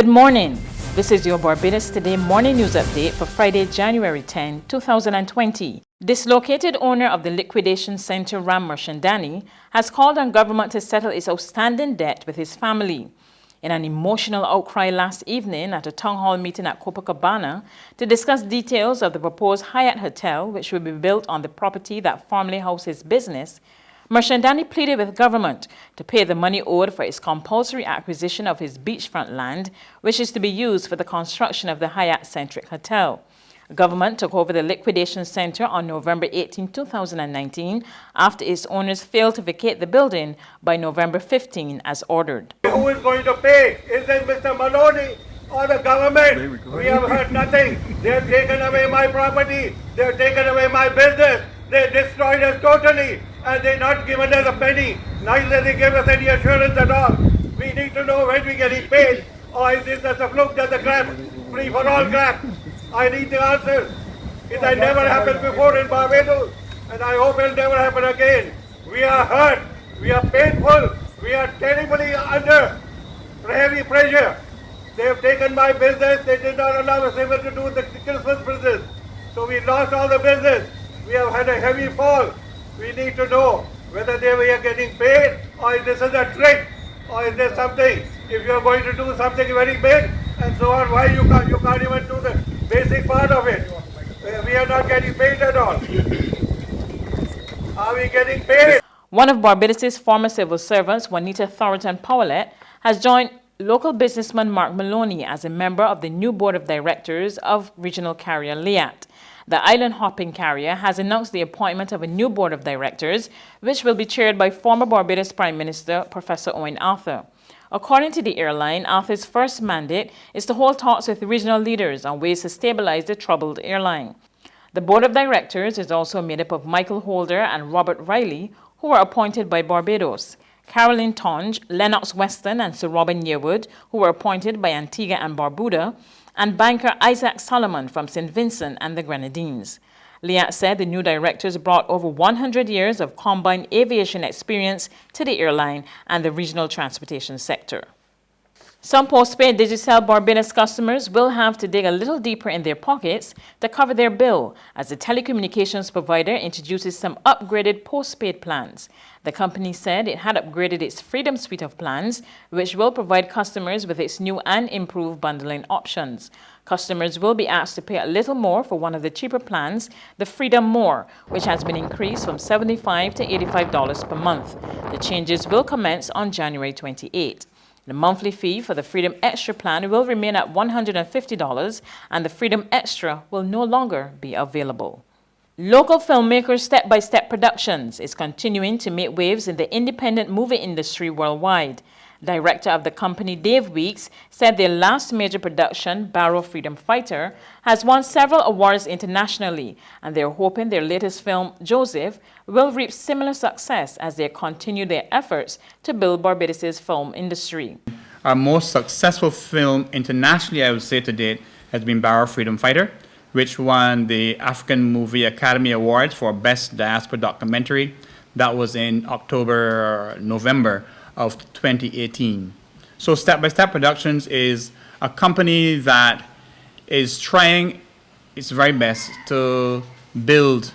Good morning. This is your Barbados Today morning news update for Friday, January 10, 2020. Dislocated owner of the Liquidation Center, Mirchandani, has called on government to settle its outstanding debt with his family. In an emotional outcry last evening at a town hall meeting at Copacabana to discuss details of the proposed LIAT hotel, which will be built on the property that formerly housed his business, Mirchandani pleaded with government to pay the money owed for its compulsory acquisition of his beachfront land, which is to be used for the construction of the LIAT-centric hotel. Government took over the Liquidation Center on November 18, 2019, after its owners failed to vacate the building by November 15 as ordered. Who is going to pay? Is it Mr. Maloney or the government? We have heard nothing. They have taken away my property. They have taken away my business. They destroyed us totally. And they not given us a penny. Neither they gave us any assurance at all. We need to know when we're getting paid. Or is this just a fluke, just a grab? Free for all grab? I need the answers. It has never happened before in Barbados. And I hope it'll never happen again. We are hurt. We are painful. We are terribly under heavy pressure. They have taken my business. They did not allow us even to do the Christmas business. So we lost all the business. We have had a heavy fall. We need to know whether they were getting paid or if this is a trick or is there something. If you are going to do something very big and so on, why you can't even do the basic part of it? We are not getting paid at all. Are we getting paid? One of Barbados' former civil servants, Juanita Thornton Powlett, has joined local businessman Mark Maloney as a member of the new board of directors of regional carrier LIAT. The island-hopping carrier has announced the appointment of a new board of directors, which will be chaired by former Barbados Prime Minister Professor Owen Arthur. According to the airline, Arthur's first mandate is to hold talks with regional leaders on ways to stabilize the troubled airline. The board of directors is also made up of Michael Holder and Robert Riley, who were appointed by Barbados, Caroline Tonge, Lennox Weston, and Sir Robin Yearwood, who were appointed by Antigua and Barbuda, and banker Isaac Solomon from St. Vincent and the Grenadines. LIAT said the new directors brought over 100 years of combined aviation experience to the airline and the regional transportation sector. Some postpaid Digicel Barbados customers will have to dig a little deeper in their pockets to cover their bill as the telecommunications provider introduces some upgraded postpaid plans. The company said it had upgraded its Freedom suite of plans, which will provide customers with its new and improved bundling options. Customers will be asked to pay a little more for one of the cheaper plans, the Freedom More, which has been increased from $75 to $85 per month. The changes will commence on January 28. The monthly fee for the Freedom Extra plan will remain at $150, and the Freedom Extra will no longer be available. Local filmmaker Step by Step Productions is continuing to make waves in the independent movie industry worldwide. Director of the company, Dave Weeks, said their last major production, Barrow Freedom Fighter, has won several awards internationally, and they're hoping their latest film, Joseph, will reap similar success as they continue their efforts to build Barbados' film industry. Our most successful film internationally, I would say to date, has been Barrow Freedom Fighter, which won the African Movie Academy Awards for Best Diaspora Documentary. That was in November of 2018. So Step by Step Productions is a company that is trying its very best to build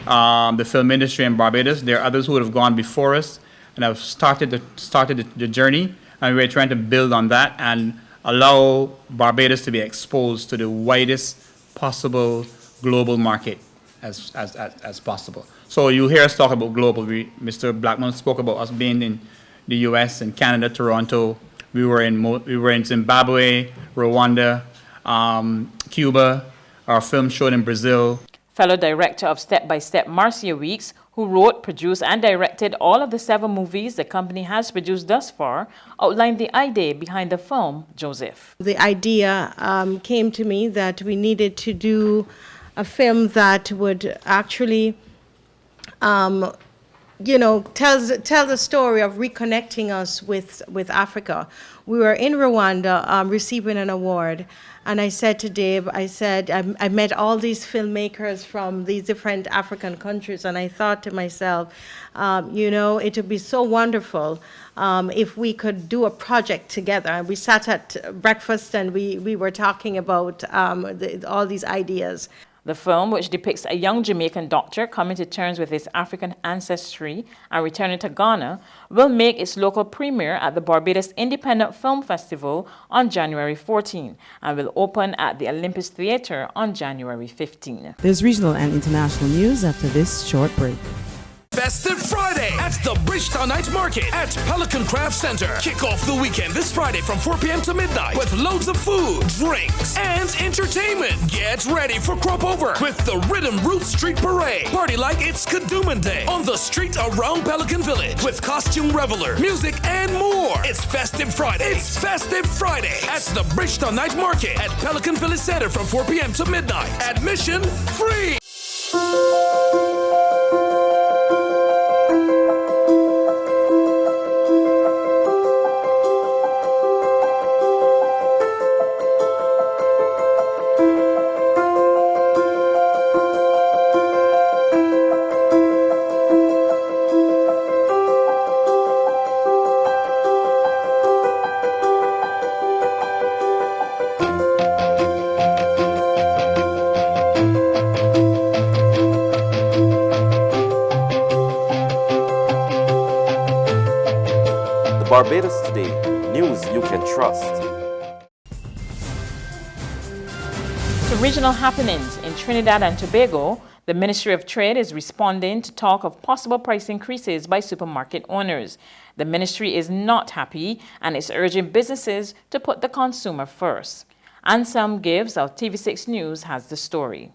the film industry in Barbados. There are others who have gone before us and have started the journey, and we're trying to build on that and allow Barbados to be exposed to the widest possible global market as possible. So you hear us talk about global. Mr. Blackman spoke about us being in the U.S. and Canada, Toronto. We were in Zimbabwe, Rwanda, Cuba. Our film showed in Brazil. Fellow director of Step by Step, Marcia Weeks, who wrote, produced, and directed all of the 7 movies the company has produced thus far, outlined the idea behind the film, Joseph. The idea came to me that we needed to do a film that would actually tells the story of reconnecting us with Africa. We were in Rwanda receiving an award, and I said to Dave, I met all these filmmakers from these different African countries, and I thought to myself, it would be so wonderful if we could do a project together. And we sat at breakfast and we were talking about all these ideas. The film, which depicts a young Jamaican doctor coming to terms with his African ancestry and returning to Ghana, will make its local premiere at the Barbados Independent Film Festival on January 14 and will open at the Olympus Theatre on January 15. There's regional and international news after this short break. Festive Friday at the Bridgetown Night Market at Pelican Craft Center. Kick off the weekend this Friday from 4 p.m. to midnight with loads of food, drinks, and entertainment. Get ready for Crop Over with the Rhythm Root Street Parade. Party like it's Kadooman Day on the street around Pelican Village with costume reveler, music, and more. It's Festive Friday. It's Festive Friday at the Bridgetown Night Market at Pelican Village Center from 4 p.m. to midnight. Admission free. Barbados Today, news you can trust. To regional happenings in Trinidad and Tobago, the Ministry of Trade is responding to talk of possible price increases by supermarket owners. The ministry is not happy and is urging businesses to put the consumer first. Anselm Gibbs of TV6 News has the story.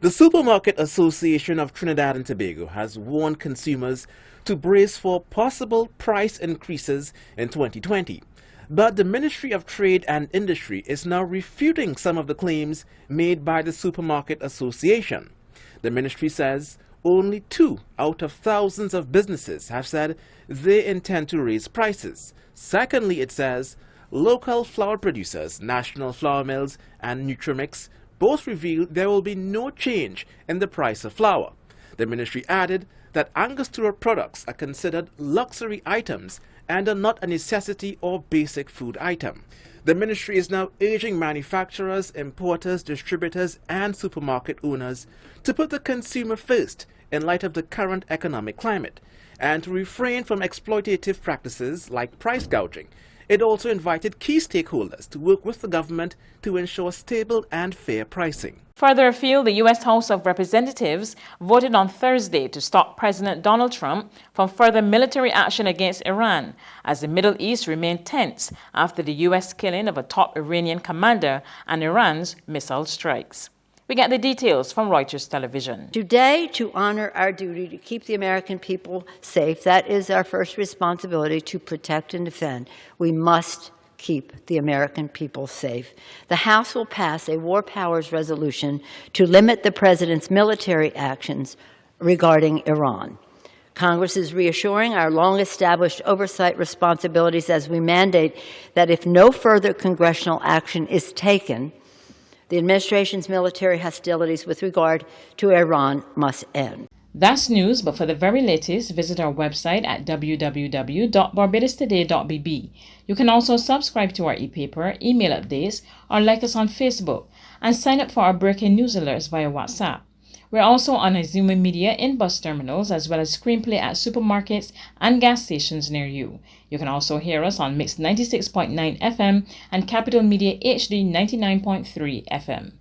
The Supermarket Association of Trinidad and Tobago has warned consumers to brace for possible price increases in 2020. But the Ministry of Trade and Industry is now refuting some of the claims made by the Supermarket Association. The ministry says only 2 out of thousands of businesses have said they intend to raise prices. Secondly, it says local flour producers, National Flour Mills and Nutrimix both revealed there will be no change in the price of flour. The ministry added that Angostura products are considered luxury items and are not a necessity or basic food item. The ministry is now urging manufacturers, importers, distributors, and supermarket owners to put the consumer first in light of the current economic climate and to refrain from exploitative practices like price gouging. It also invited key stakeholders to work with the government to ensure stable and fair pricing. Further afield, the U.S. House of Representatives voted on Thursday to stop President Donald Trump from further military action against Iran, as the Middle East remained tense after the U.S. killing of a top Iranian commander and Iran's missile strikes. We get the details from Reuters Television. Today, to honor our duty to keep the American people safe, that is our first responsibility, to protect and defend. We must keep the American people safe. The House will pass a war powers resolution to limit the president's military actions regarding Iran. Congress is reassuring our long-established oversight responsibilities as we mandate that if no further congressional action is taken, the administration's military hostilities with regard to Iran must end. That's news, but for the very latest, visit our website at www.barbadostoday.bb. You can also subscribe to our e-paper, email updates, or like us on Facebook, and sign up for our breaking news alerts via WhatsApp. We're also on Azuma Media in bus terminals, as well as Screenplay at supermarkets and gas stations near you. You can also hear us on Mix 96.9 FM and Capital Media HD 99.3 FM.